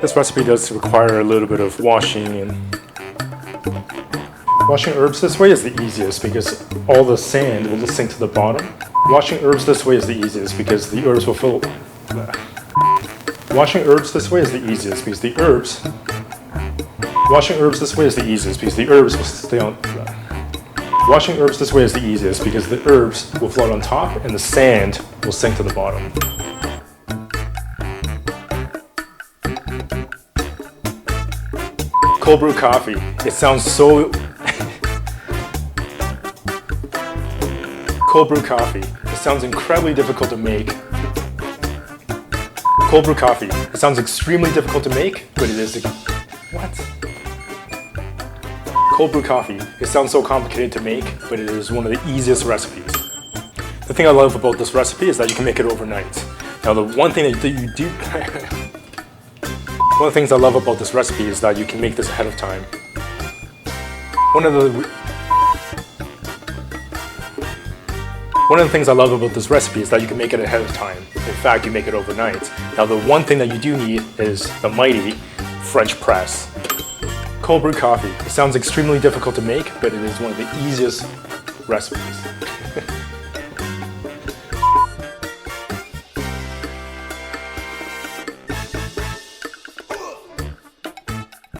This recipe does require a little bit of washing, and washing herbs this way is the easiest because all the sand will just sink to the bottom. Washing herbs this way is the easiest because the herbs will fill. Washing herbs this way is the easiest because the herbs. Washing herbs this way is the easiest because the herbs will stay on. Washing herbs this way is the easiest because the herbs will float on top and the sand will sink to the bottom. Cold brew coffee. It sounds so... Cold brew coffee. It sounds incredibly difficult to make. Cold brew coffee. It sounds extremely difficult to make, but it is... What? Cold brew coffee. It sounds so complicated to make, but it is one of the easiest recipes. The thing I love about this recipe is that you can make it overnight. Now the one thing that you do... One of the things I love about this recipe is that you can make this ahead of time. One of the things I love about this recipe is that you can make it ahead of time. In fact, you make it overnight. Now the one thing that you do need is the mighty French press. Cold brew coffee. It sounds extremely difficult to make, but it is one of the easiest recipes.